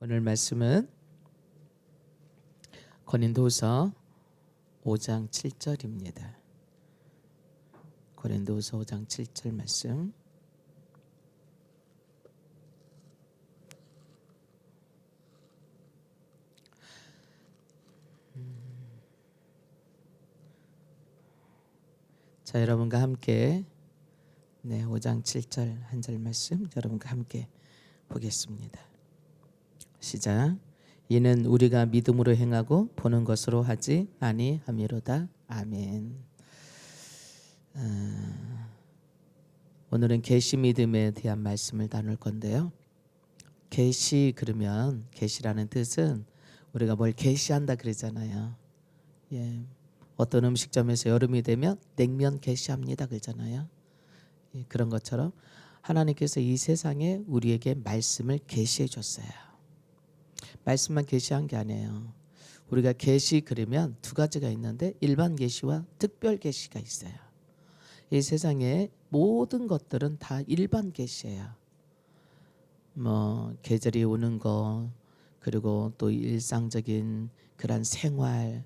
오늘 말씀은 고린도후서 5장 7절입니다. 고린도후서 5장 7절 말씀. 자, 여러분과 함께 5장 7절 한 절 말씀 여러분과 함께 보겠습니다. 시작. 이는 우리가 믿음으로 행하고 보는 것으로 하지 아니함이로다. 아멘. 오늘은 계시 믿음에 대한 말씀을 나눌 건데요. 계시 그러면 계시라는 뜻은 우리가 뭘 계시한다 그러잖아요. 예. 어떤 음식점에서 여름이 되면 냉면 계시합니다 그러잖아요. 예, 그런 것처럼 하나님께서 이 세상에 우리에게 말씀을 계시해 줬어요. 말씀만 계시한 게 아니에요. 우리가 계시 그러면 두 가지가 있는데 일반 계시와 특별 계시가 있어요. 이 세상에 모든 것들은 다 일반 계시예요. 계절이 오는 거, 그리고 또 일상적인 그런 생활,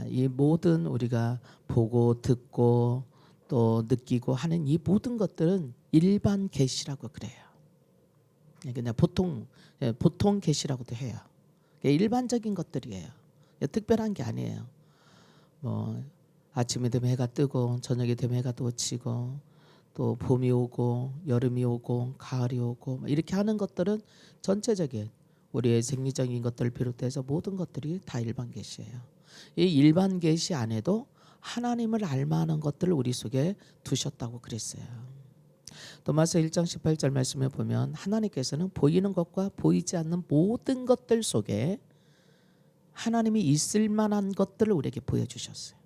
이 모든 우리가 보고 듣고 또 느끼고 하는 이 모든 것들은 일반 계시라고 그래요. 그냥 보통 계시라고도 해요. 일반적인 것들이에요. 특별한 게 아니에요. 아침이 되면 해가 뜨고 저녁이 되면 해가 또 지고 또 봄이 오고 여름이 오고 가을이 오고 이렇게 하는 것들은 전체적인 우리의 생리적인 것들을 비롯해서 모든 것들이 다 일반 계시예요. 이 일반 계시 안에도 하나님을 알만한 것들을 우리 속에 두셨다고 그랬어요. 도마서 1장 18절 말씀에 보면 하나님께서는 보이는 것과 보이지 않는 모든 것들 속에 하나님이 있을 만한 것들을 우리에게 보여주셨어요.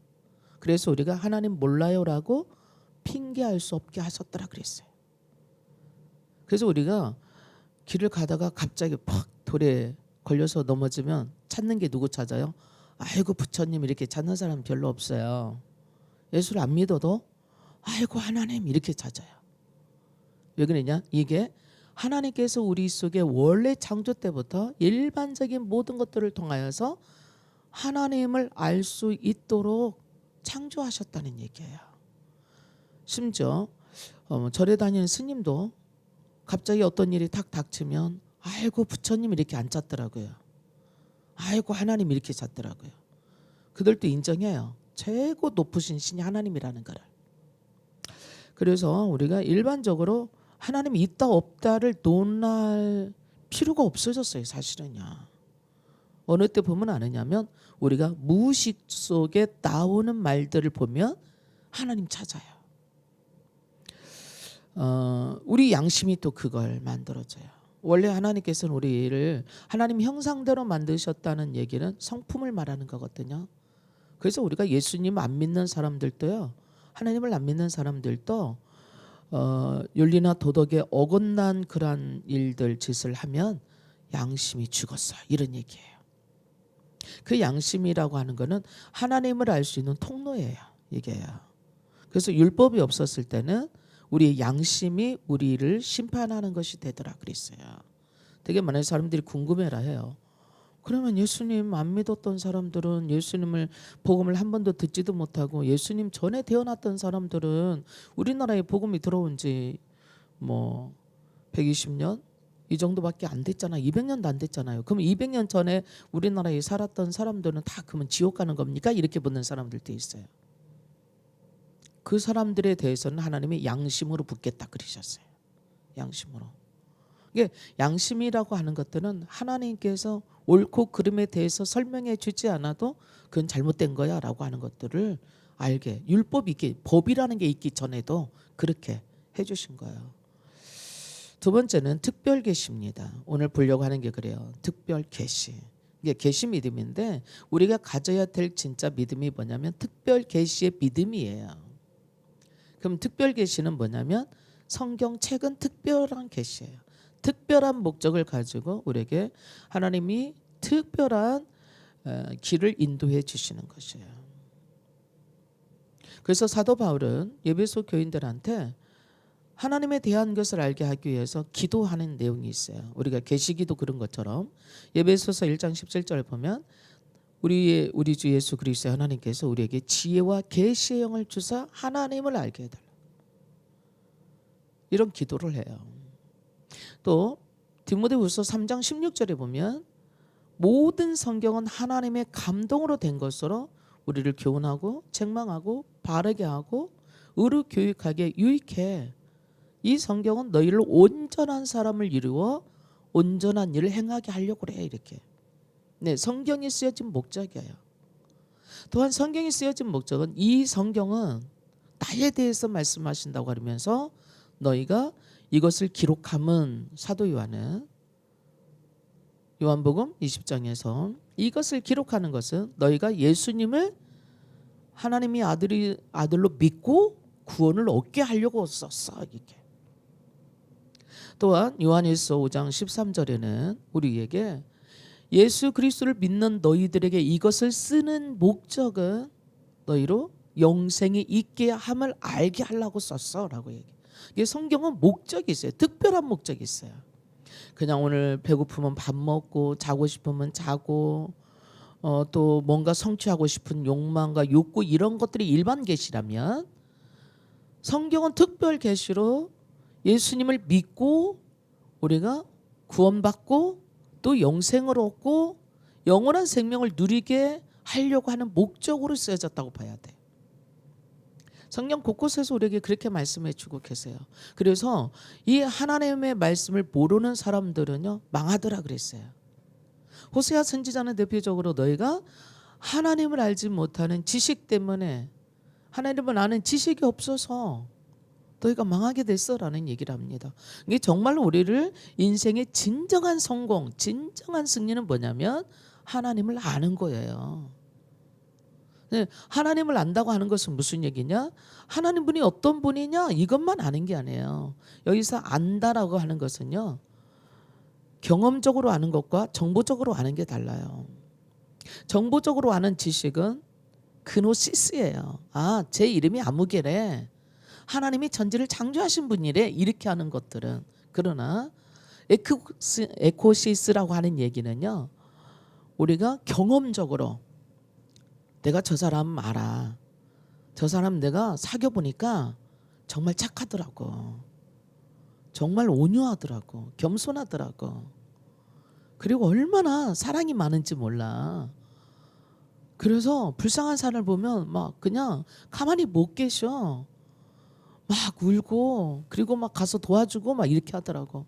그래서 우리가 하나님 몰라요라고 핑계할 수 없게 하셨더라 그랬어요. 그래서 우리가 길을 가다가 갑자기 팍 돌에 걸려서 넘어지면 찾는 게 누구 찾아요? 아이고 부처님 이렇게 찾는 사람 별로 없어요. 예수를 안 믿어도 아이고 하나님 이렇게 찾아요. 왜 그러냐? 이게 하나님께서 우리 속에 원래 창조 때부터 일반적인 모든 것들을 통하여서 하나님을 알 수 있도록 창조하셨다는 얘기예요. 심지어 절에 다니는 스님도 갑자기 어떤 일이 탁 닥치면 아이고 부처님 이렇게 안 찾더라고요. 아이고 하나님 이렇게 찾더라고요. 그들도 인정해요. 최고 높으신 신이 하나님이라는 거를. 그래서 우리가 일반적으로 하나님이 있다 없다를 논할 필요가 없어졌어요. 사실은요. 어느 때 보면 아느냐면 우리가 무의식 속에 나오는 말들을 보면 하나님 찾아요. 우리 양심이 또 그걸 만들어줘요. 원래 하나님께서는 우리를 하나님 형상대로 만드셨다는 얘기는 성품을 말하는 거거든요. 그래서 우리가 예수님 안 믿는 사람들도요, 하나님을 안 믿는 사람들도 윤리나 도덕에 어긋난 그런 일들 짓을 하면 양심이 죽었어 이런 얘기예요. 그 양심이라고 하는 거는 하나님을 알 수 있는 통로예요. 이게요. 그래서 율법이 없었을 때는 우리의 양심이 우리를 심판하는 것이 되더라 그랬어요. 되게 많은 사람들이 궁금해라 해요. 그러면 예수님 안 믿었던 사람들은 예수님을 복음을 한 번도 듣지도 못하고 예수님 전에 태어났던 사람들은 우리나라에 복음이 들어온 지 120년 이 정도밖에 안 됐잖아요. 200년도 안 됐잖아요. 그럼 200년 전에 우리나라에 살았던 사람들은 다 그러면 지옥 가는 겁니까? 이렇게 묻는 사람들도 있어요. 그 사람들에 대해서는 하나님이 양심으로 붙겠다 그러셨어요. 양심으로. 이게 양심이라고 하는 것들은 하나님께서 옳고 그름에 대해서 설명해 주지 않아도 그건 잘못된 거야 라고 하는 것들을 알게, 율법이 있기, 법이라는 게 있기 전에도 그렇게 해주신 거예요. 두 번째는 특별 계시입니다. 오늘 보려고 하는 게 그래요. 특별 계시. 이게 계시 믿음인데 우리가 가져야 될 진짜 믿음이 뭐냐면 특별 계시의 믿음이에요. 그럼 특별 계시는 뭐냐면 성경책은 특별한 계시예요. 특별한 목적을 가지고 우리에게 하나님이 특별한 길을 인도해 주시는 것이에요. 그래서 사도 바울은 에베소 교인들한테 하나님에 대한 것을 알게 하기 위해서 기도하는 내용이 있어요. 우리가 계시기도 그런 것처럼 에베소서 1장 17절 보면 우리 주 예수 그리스도의 하나님께서 우리에게 지혜와 계시의 영을 주사 하나님을 알게 해달라. 이런 기도를 해요. 또 디모데후서 3장 16절에 보면 모든 성경은 하나님의 감동으로 된 것으로 우리를 교훈하고 책망하고 바르게 하고 의로 교육하게 유익해. 이 성경은 너희를 온전한 사람을 이루어 온전한 일을 행하게 하려고 그래. 이렇게. 네, 성경이 쓰여진 목적이에요. 또한 성경이 쓰여진 목적은 이 성경은 나에 대해서 말씀하신다고 하면서 너희가 이것을 기록함은 사도 요한은 요한복음 20장에서 이것을 기록하는 것은 너희가 예수님을 하나님이 아들로 믿고 구원을 얻게 하려고 썼어. 이렇게. 또한 요한일서 5장 13절에는 우리에게 예수 그리스도를 믿는 너희들에게 이것을 쓰는 목적은 너희로 영생이 있게 함을 알게 하려고 썼어 라고 얘기해. 이게 성경은 목적이 있어요. 특별한 목적이 있어요. 그냥 오늘 배고프면 밥 먹고 자고 싶으면 자고 또 뭔가 성취하고 싶은 욕망과 욕구 이런 것들이 일반 계시라면 성경은 특별 계시로 예수님을 믿고 우리가 구원받고 또 영생을 얻고 영원한 생명을 누리게 하려고 하는 목적으로 쓰여졌다고 봐야 돼. 성경 곳곳에서 우리에게 그렇게 말씀해 주고 계세요. 그래서 이 하나님의 말씀을 모르는 사람들은요 망하더라 그랬어요. 호세아 선지자는 대표적으로 너희가 하나님을 알지 못하는 지식 때문에 하나님을 아는 지식이 없어서 너희가 망하게 됐어라는 얘기를 합니다. 이게 정말로 우리를 인생의 진정한 성공, 진정한 승리는 뭐냐면 하나님을 아는 거예요. 하나님을 안다고 하는 것은 무슨 얘기냐? 하나님 분이 어떤 분이냐? 이것만 아는 게 아니에요. 여기서 안다라고 하는 것은요. 경험적으로 아는 것과 정보적으로 아는 게 달라요. 정보적으로 아는 지식은 그노시스예요. 아, 제 이름이 아무개래. 하나님이 천지를 창조하신 분이래. 이렇게 하는 것들은. 그러나 에코시스라고 하는 얘기는요. 우리가 경험적으로 내가 저 사람 알아. 저 사람 내가 사귀어보니까 정말 착하더라고. 정말 온유하더라고. 겸손하더라고. 그리고 얼마나 사랑이 많은지 몰라. 그래서 불쌍한 사람을 보면 막 그냥 가만히 못 계셔. 막 울고 그리고 막 가서 도와주고 막 이렇게 하더라고.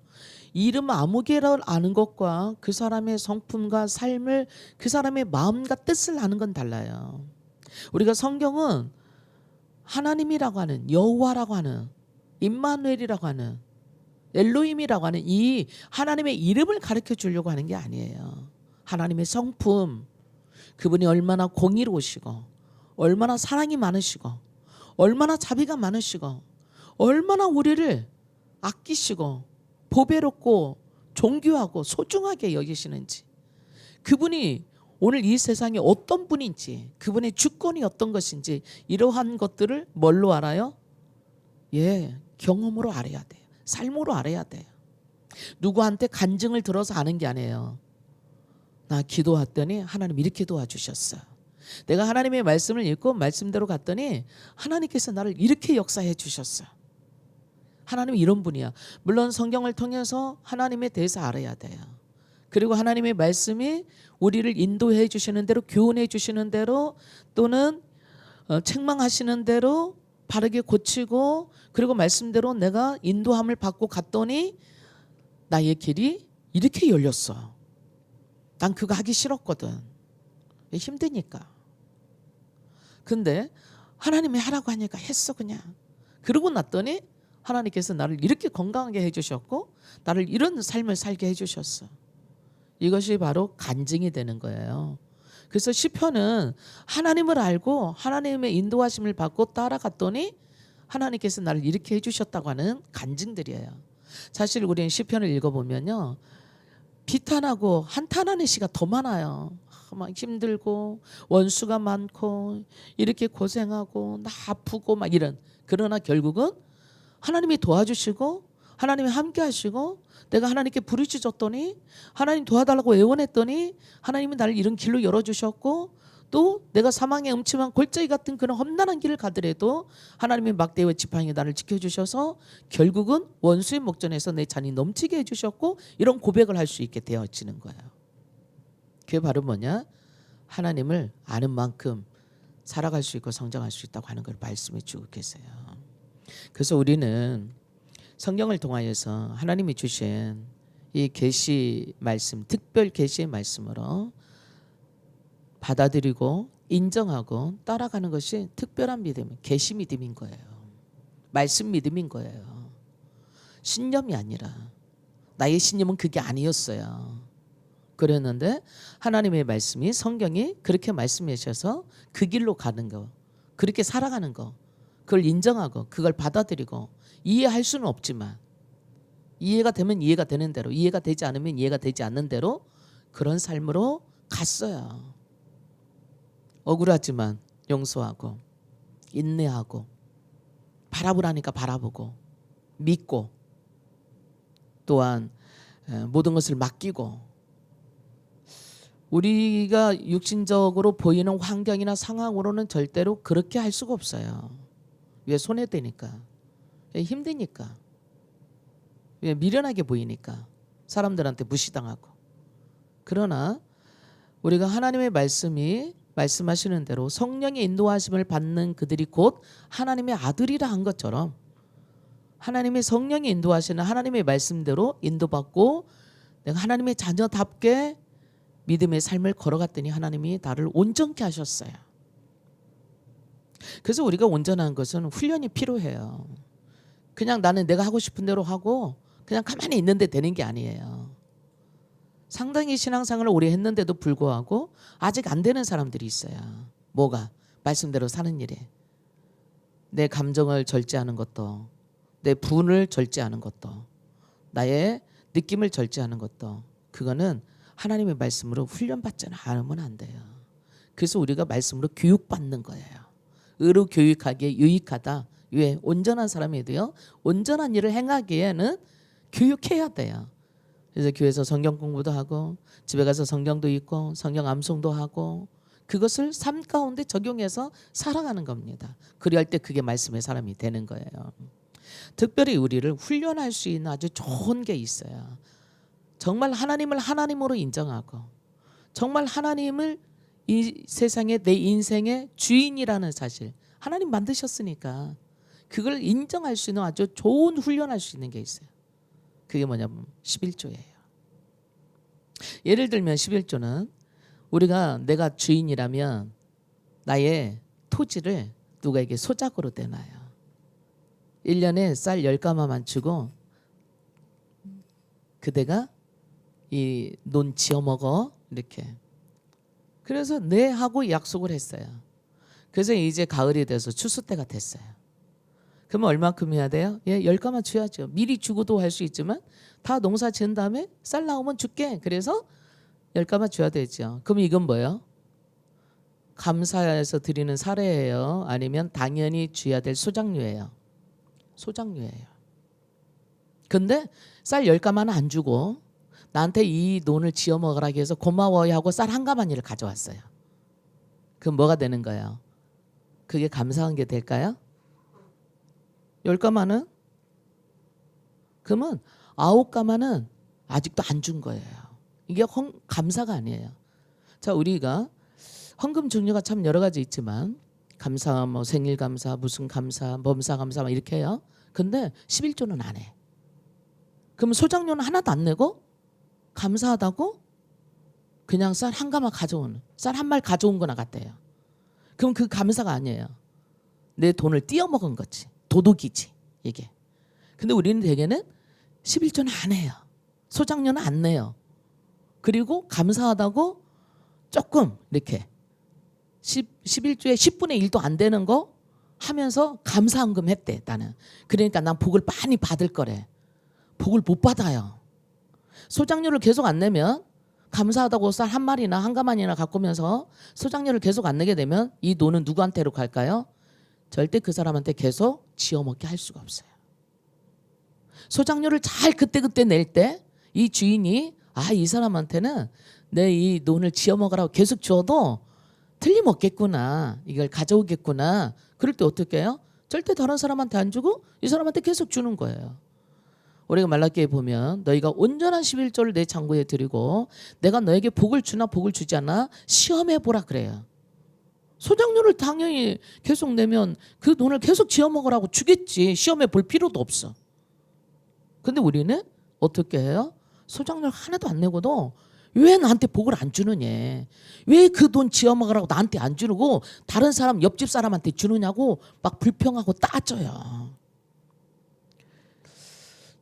이름 아무개를 아는 것과 그 사람의 성품과 삶을 그 사람의 마음과 뜻을 아는 건 달라요. 우리가 성경은 하나님이라고 하는 여호와라고 하는 임마누엘이라고 하는 엘로힘이라고 하는 이 하나님의 이름을 가르쳐 주려고 하는 게 아니에요. 하나님의 성품, 그분이 얼마나 공의로우시고 얼마나 사랑이 많으시고 얼마나 자비가 많으시고 얼마나 우리를 아끼시고 보배롭고 존귀하고 소중하게 여기시는지, 그분이 오늘 이 세상에 어떤 분인지, 그분의 주권이 어떤 것인지, 이러한 것들을 뭘로 알아요? 경험으로 알아야 돼요. 삶으로 알아야 돼요. 누구한테 간증을 들어서 아는 게 아니에요. 나 기도했더니 하나님 이렇게 도와주셨어. 내가 하나님의 말씀을 읽고 말씀대로 갔더니 하나님께서 나를 이렇게 역사해 주셨어. 하나님은 이런 분이야. 물론 성경을 통해서 하나님에 대해서 알아야 돼요. 그리고 하나님의 말씀이 우리를 인도해 주시는 대로, 교훈해 주시는 대로, 또는 책망하시는 대로 바르게 고치고, 그리고 말씀대로 내가 인도함을 받고 갔더니 나의 길이 이렇게 열렸어. 난 그거 하기 싫었거든. 힘드니까. 근데 하나님이 하라고 하니까 했어 그냥. 그러고 났더니 하나님께서 나를 이렇게 건강하게 해주셨고 나를 이런 삶을 살게 해주셨어. 이것이 바로 간증이 되는 거예요. 그래서 시편은 하나님을 알고 하나님의 인도하심을 받고 따라갔더니 하나님께서 나를 이렇게 해주셨다고 하는 간증들이에요. 사실 우리는 시편을 읽어보면요, 비탄하고 한탄하는 시가 더 많아요. 막 힘들고 원수가 많고 이렇게 고생하고 나 아프고 막 이런. 그러나 결국은 하나님이 도와주시고 하나님이 함께 하시고 내가 하나님께 부르짖었더니 하나님 도와달라고 애원했더니 하나님이 나를 이런 길로 열어주셨고 또 내가 사망의 음침한 골짜기 같은 그런 험난한 길을 가더라도 하나님의 막대와 지팡이 나를 지켜주셔서 결국은 원수의 목전에서 내 잔이 넘치게 해주셨고 이런 고백을 할 수 있게 되어지는 거예요. 그게 바로 뭐냐? 하나님을 아는 만큼 살아갈 수 있고 성장할 수 있다고 하는 걸 말씀해 주고 계세요. 그래서 우리는 성경을 통하여서 하나님이 주신 이 계시 말씀, 특별 계시의 말씀으로 받아들이고 인정하고 따라가는 것이 특별한 믿음, 계시 믿음인 거예요. 말씀 믿음인 거예요. 신념이 아니라 나의 신념은 그게 아니었어요. 그랬는데 하나님의 말씀이 성경이 그렇게 말씀해 주셔서 그 길로 가는 거, 그렇게 살아가는 거, 그걸 인정하고 그걸 받아들이고 이해할 수는 없지만 이해가 되면 이해가 되는 대로, 이해가 되지 않으면 이해가 되지 않는 대로 그런 삶으로 갔어요. 억울하지만 용서하고 인내하고 바라보라니까 바라보고 믿고 또한 모든 것을 맡기고 우리가 육신적으로 보이는 환경이나 상황으로는 절대로 그렇게 할 수가 없어요. 왜? 손해되니까, 왜? 힘드니까, 왜? 미련하게 보이니까, 사람들한테 무시당하고. 그러나 우리가 하나님의 말씀이 말씀하시는 대로 성령의 인도하심을 받는 그들이 곧 하나님의 아들이라 한 것처럼 하나님의 성령이 인도하시는 하나님의 말씀대로 인도받고 내가 하나님의 자녀답게 믿음의 삶을 걸어갔더니 하나님이 나를 온전케 하셨어요. 그래서 우리가 온전한 것은 훈련이 필요해요. 그냥 나는 내가 하고 싶은 대로 하고 그냥 가만히 있는데 되는 게 아니에요. 상당히 신앙생활을 오래 했는데도 불구하고 아직 안 되는 사람들이 있어요. 뭐가? 말씀대로 사는 일에. 내 감정을 절제하는 것도, 내 분을 절제하는 것도, 나의 느낌을 절제하는 것도, 그거는 하나님의 말씀으로 훈련받지 않으면 안 돼요. 그래서 우리가 말씀으로 교육받는 거예요. 의로 교육하기에 유익하다. 왜? 온전한 사람이 돼요. 온전한 일을 행하기에는 교육해야 돼요. 그래서 교회에서 성경 공부도 하고 집에 가서 성경도 읽고 성경 암송도 하고 그것을 삶 가운데 적용해서 살아가는 겁니다. 그리할 때 그게 말씀의 사람이 되는 거예요. 특별히 우리를 훈련할 수 있는 아주 좋은 게 있어요. 정말 하나님을 하나님으로 인정하고 정말 하나님을 이 세상에 내 인생의 주인이라는 사실, 하나님 만드셨으니까 그걸 인정할 수 있는 아주 좋은 훈련할 수 있는 게 있어요. 그게 뭐냐면 11조예요. 예를 들면 11조는 우리가 내가 주인이라면 나의 토지를 누구에게 소작으로 내놔요. 1년에 쌀 10가마만 주고 그대가 이 논 지어 먹어 이렇게. 그래서 네 하고 약속을 했어요. 그래서 이제 가을이 돼서 추수 때가 됐어요. 그러면 얼마큼 해야 돼요? 예, 10가마 줘야죠. 미리 주고도 할 수 있지만 다 농사 지은 다음에 쌀 나오면 줄게. 그래서 10가마 줘야 되죠. 그럼 이건 뭐예요? 감사해서 드리는 사례예요? 아니면 당연히 줘야 될 소작료예요? 소작료예요. 근데 쌀 10가마는 안 주고 나한테 이 논을 지어 먹으라 해서 고마워요 하고 쌀 1가마니를 가져왔어요. 그럼 뭐가 되는 거예요? 그게 감사한 게 될까요? 10가마는? 그러면 9가마는 아직도 안 준 거예요. 이게 감사가 아니에요. 자, 우리가 헌금 종류가 참 여러 가지 있지만 감사, 뭐 생일 감사, 무슨 감사, 범사 감사 막 이렇게 해요. 근데 11조는 안 해. 그럼 소작료는 하나도 안 내고 감사하다고 그냥 쌀 1가마 가져오는, 쌀 1말 가져온 거나 같대요. 그럼 그 감사가 아니에요. 내 돈을 띄어먹은 거지. 도둑이지 이게. 근데 우리는 대개는 11조는 안 해요. 소작료는 안 내요. 그리고 감사하다고 조금 이렇게 11조에 10분의 1도 안 되는 거 하면서 감사헌금 했대 나는. 그러니까 난 복을 많이 받을 거래. 복을 못 받아요. 소작료를 계속 안 내면 감사하다고 쌀 1마리나 1가마니나 갖고 오면서 소작료를 계속 안 내게 되면 이 돈은 누구한테로 갈까요? 절대 그 사람한테 계속 지어먹게 할 수가 없어요. 소장료를 잘 그때그때 낼 때 이 주인이 이 사람한테는 내 이 돈을 지어 먹으라고 계속 줘도 틀림없겠구나. 이걸 가져오겠구나. 그럴 때 어떻게 해요? 절대 다른 사람한테 안 주고 이 사람한테 계속 주는 거예요. 우리가 말라기에 보면 너희가 온전한 11조를 내 창고에 드리고 내가 너에게 복을 주나 복을 주지 않나 시험해 보라 그래요. 소장료를 당연히 계속 내면 그 돈을 계속 지어 먹으라고 주겠지. 시험해 볼 필요도 없어. 근데 우리는 어떻게 해요? 소장료를 하나도 안 내고도 왜 나한테 복을 안 주느냐, 왜 그 돈 지어 먹으라고 나한테 안 주고 다른 사람 옆집 사람한테 주느냐고 막 불평하고 따져요.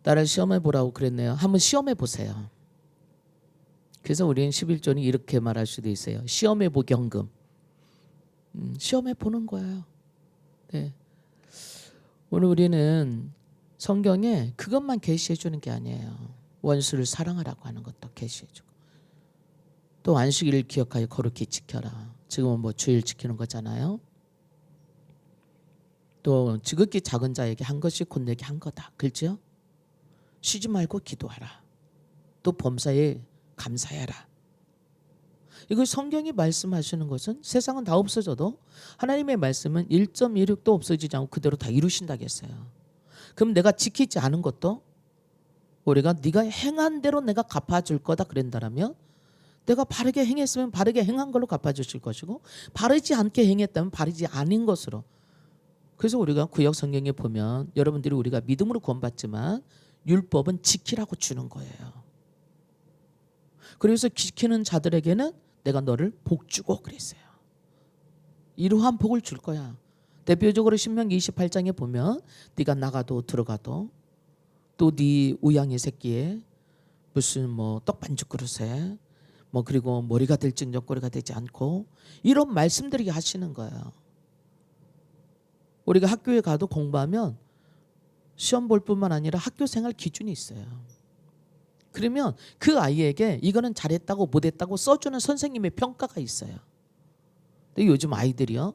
나를 시험해 보라고 그랬네요. 한번 시험해 보세요. 그래서 우리는 11조는 이렇게 말할 수도 있어요. 시험해 보기 헌금. 시험해 보는 거예요. 네. 오늘 우리는 성경에 그것만 계시해 주는 게 아니에요. 원수를 사랑하라고 하는 것도 계시해 주고 또 안식일을 기억하여 거룩히 지켜라. 지금은 뭐 주일 지키는 거잖아요. 또 지극히 작은 자에게 한 것이 곧 내게 한 거다. 그렇죠? 쉬지 말고 기도하라. 또 범사에 감사해라. 이거 성경이 말씀하시는 것은 세상은 다 없어져도 하나님의 말씀은 1.16도 없어지지 않고 그대로 다 이루신다고 했어요. 그럼 내가 지키지 않은 것도 우리가 네가 행한 대로 내가 갚아줄 거다 그런다면 내가 바르게 행했으면 바르게 행한 걸로 갚아주실 것이고 바르지 않게 행했다면 바르지 않은 것으로. 그래서 우리가 구약 성경에 보면 여러분들이 우리가 믿음으로 구원받지만 율법은 지키라고 주는 거예요. 그래서 지키는 자들에게는 내가 너를 복 주고 그랬어요. 이러한 복을 줄 거야. 대표적으로 신명기 28장에 보면 네가 나가도 들어가도 또 네 우양의 새끼에 무슨 뭐 떡반죽 그릇에 뭐 그리고 머리가 될즉 옆구리가 되지 않고 이런 말씀들이 하시는 거예요. 우리가 학교에 가도 공부하면 시험 볼 뿐만 아니라 학교 생활 기준이 있어요. 그러면 그 아이에게 이거는 잘했다고 못했다고 써주는 선생님의 평가가 있어요. 근데 요즘 아이들이요,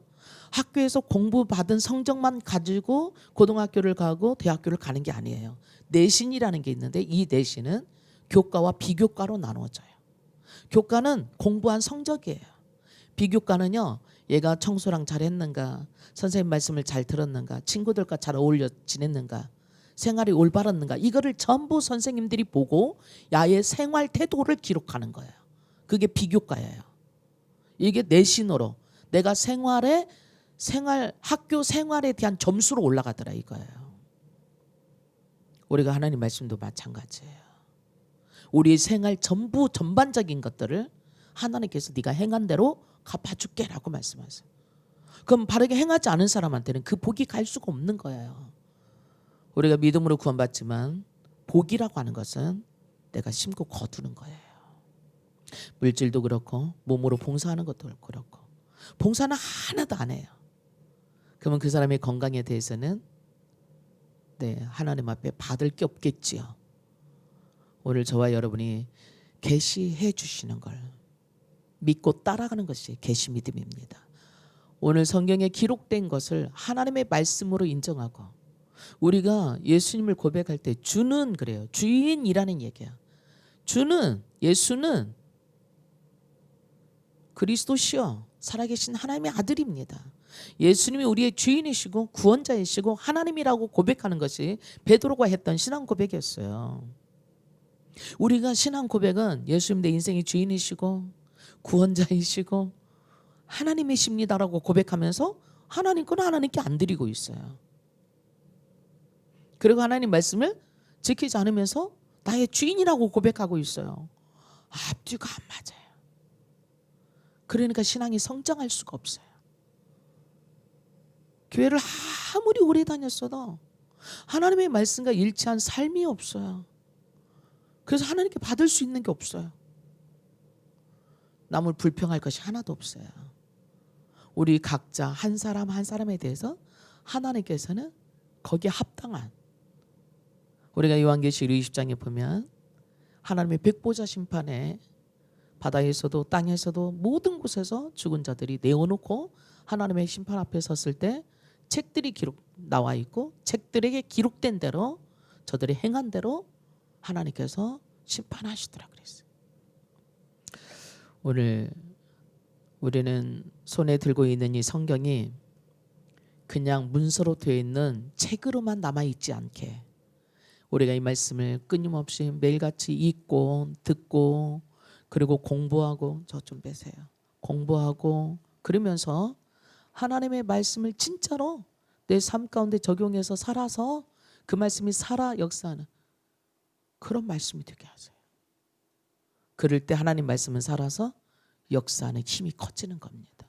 학교에서 공부받은 성적만 가지고 고등학교를 가고 대학교를 가는 게 아니에요. 내신이라는 게 있는데 이 내신은 교과와 비교과로 나누어져요. 교과는 공부한 성적이에요. 비교과는요, 얘가 청소랑 잘했는가, 선생님 말씀을 잘 들었는가, 친구들과 잘 어울려 지냈는가, 생활이 올바랐는가, 이거를 전부 선생님들이 보고 야의 생활 태도를 기록하는 거예요. 그게 비교과예요. 이게 내신으로 내가 학교 생활에 대한 점수로 올라가더라 이거예요. 우리가 하나님 말씀도 마찬가지예요. 우리의 생활 전부 전반적인 것들을 하나님께서 네가 행한 대로 갚아줄게라고 말씀하세요. 그럼 바르게 행하지 않은 사람한테는 그 복이 갈 수가 없는 거예요. 우리가 믿음으로 구원받지만 복이라고 하는 것은 내가 심고 거두는 거예요. 물질도 그렇고 몸으로 봉사하는 것도 그렇고 봉사는 하나도 안 해요. 그러면 그 사람의 건강에 대해서는 하나님 앞에 받을 게 없겠지요. 오늘 저와 여러분이 계시해 주시는 걸 믿고 따라가는 것이 계시 믿음입니다. 오늘 성경에 기록된 것을 하나님의 말씀으로 인정하고 우리가 예수님을 고백할 때 주는 그래요. 주인이라는 얘기야. 예수는 그리스도시요 살아계신 하나님의 아들입니다. 예수님이 우리의 주인이시고 구원자이시고 하나님이라고 고백하는 것이 베드로가 했던 신앙 고백이었어요. 우리가 신앙 고백은 예수님 내 인생의 주인이시고 구원자이시고 하나님이십니다라고 고백하면서 하나님 건 하나님께 안 드리고 있어요. 그리고 하나님 말씀을 지키지 않으면서 나의 주인이라고 고백하고 있어요. 앞뒤가 안 맞아요. 그러니까 신앙이 성장할 수가 없어요. 교회를 아무리 오래 다녔어도 하나님의 말씀과 일치한 삶이 없어요. 그래서 하나님께 받을 수 있는 게 없어요. 남을 불평할 것이 하나도 없어요. 우리 각자 한 사람 한 사람에 대해서 하나님께서는 거기에 합당한, 우리가 요한계시록 20장에 보면 하나님의 백보자 심판에 바다에서도 땅에서도 모든 곳에서 죽은 자들이 내어놓고 하나님의 심판 앞에 섰을 때 책들이 나와 있고 책들에게 기록된 대로 저들이 행한 대로 하나님께서 심판하시더라 그랬어요. 오늘 우리는 손에 들고 있는 이 성경이 그냥 문서로 되어 있는 책으로만 남아있지 않게 우리가 이 말씀을 끊임없이 매일같이 읽고 듣고 그리고 공부하고, 저 좀 빼세요. 공부하고 그러면서 하나님의 말씀을 진짜로 내 삶 가운데 적용해서 살아서 그 말씀이 살아 역사하는 그런 말씀이 되게 하세요. 그럴 때 하나님 말씀은 살아서 역사하는 힘이 커지는 겁니다.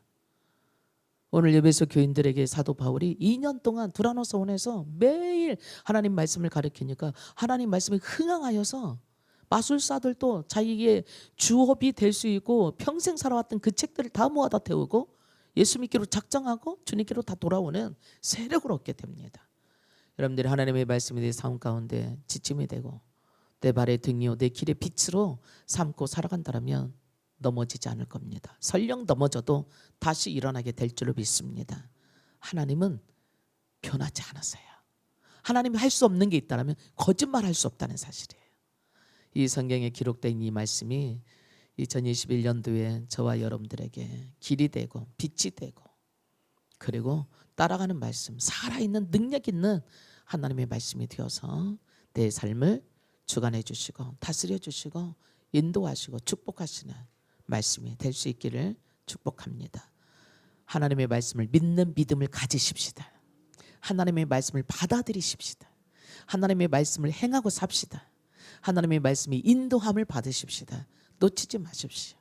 오늘 에베소 교인들에게 사도 바울이 2년 동안 두라노서원에서 매일 하나님 말씀을 가르치니까 하나님 말씀에 흥황하여서 마술사들도 자기의 주업이 될 수 있고 평생 살아왔던 그 책들을 다 모아다 태우고 예수 믿기로 작정하고 주님께로 다 돌아오는 세력을 얻게 됩니다. 여러분들이 하나님의 말씀에 대해 삶 가운데 지침이 되고 내 발의 등이요 내 길의 빛으로 삼고 살아간다면 넘어지지 않을 겁니다. 설령 넘어져도 다시 일어나게 될 줄로 믿습니다. 하나님은 변하지 않으세요. 하나님이 할 수 없는 게 있다면 거짓말할 수 없다는 사실이에요. 이 성경에 기록된 이 말씀이 2021년도에 저와 여러분들에게 길이 되고 빛이 되고 그리고 따라가는 말씀, 살아있는 능력 있는 하나님의 말씀이 되어서 내 삶을 주관해 주시고 다스려 주시고 인도하시고 축복하시는 말씀이 될 수 있기를 축복합니다. 하나님의 말씀을 믿는 믿음을 가지십시다. 하나님의 말씀을 받아들이십시다. 하나님의 말씀을 행하고 삽시다. 하나님의 말씀이 인도함을 받으십시다. 놓치지 마십시오.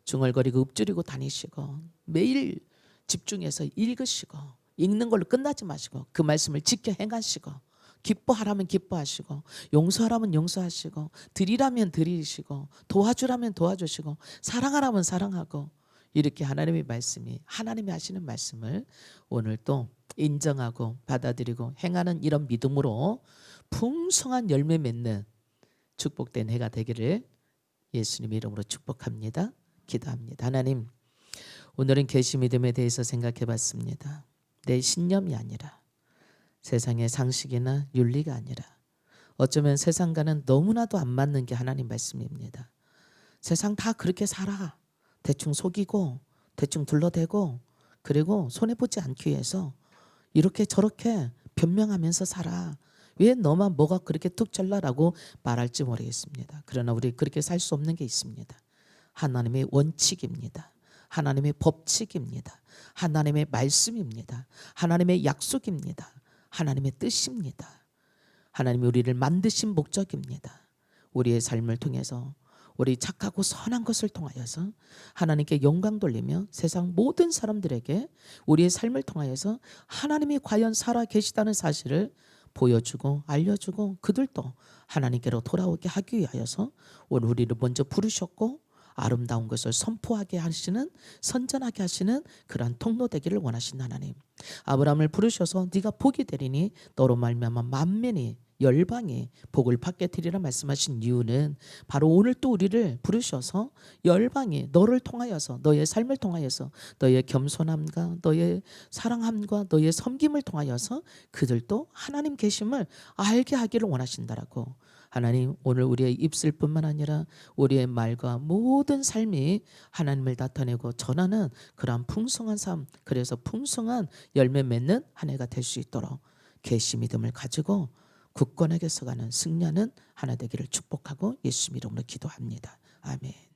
중얼거리고 읊조리고 다니시고 매일 집중해서 읽으시고 읽는 걸로 끝나지 마시고 그 말씀을 지켜 행하시고 기뻐하라면 기뻐하시고 용서하라면 용서하시고 드리라면 드리시고 도와주라면 도와주시고 사랑하라면 사랑하고 이렇게 하나님의 말씀이 하나님이 하시는 말씀을 오늘 또 인정하고 받아들이고 행하는 이런 믿음으로 풍성한 열매 맺는 축복된 해가 되기를 예수님 이름으로 축복합니다. 기도합니다. 하나님, 오늘은 계시 믿음에 대해서 생각해 봤습니다. 내 신념이 아니라 세상의 상식이나 윤리가 아니라 어쩌면 세상과는 너무나도 안 맞는 게 하나님 말씀입니다. 세상 다 그렇게 살아. 대충 속이고 대충 둘러대고 그리고 손해보지 않기 위해서 이렇게 저렇게 변명하면서 살아. 왜 너만 뭐가 그렇게 툭 잘라라고 말할지 모르겠습니다. 그러나 우리 그렇게 살 수 없는 게 있습니다. 하나님의 원칙입니다. 하나님의 법칙입니다. 하나님의 말씀입니다. 하나님의 약속입니다. 하나님의 뜻입니다. 하나님이 우리를 만드신 목적입니다. 우리의 삶을 통해서 우리 착하고 선한 것을 통하여서 하나님께 영광 돌리며 세상 모든 사람들에게 우리의 삶을 통하여서 하나님이 과연 살아 계시다는 사실을 보여주고 알려주고 그들도 하나님께로 돌아오게 하기 위하여서 오늘 우리를 먼저 부르셨고 아름다운 것을 선포하게 하시는 선전하게 하시는 그러한 통로 되기를 원하신 하나님, 아브라함을 부르셔서 네가 복이 되리니 너로 말미암아 만민이 열방이 복을 받게 되리라 말씀하신 이유는 바로 오늘 또 우리를 부르셔서 열방이 너를 통하여서 너의 삶을 통하여서 너의 겸손함과 너의 사랑함과 너의 섬김을 통하여서 그들도 하나님 계심을 알게 하기를 원하신다라고. 하나님, 오늘 우리의 입술뿐만 아니라 우리의 말과 모든 삶이 하나님을 나타내고 전하는 그러한 풍성한 삶, 그래서 풍성한 열매 맺는 한 해가 될 수 있도록 계시 믿음을 가지고 굳건하게 서가는 승리하는 하나 되기를 축복하고 예수 이름으로 기도합니다. 아멘.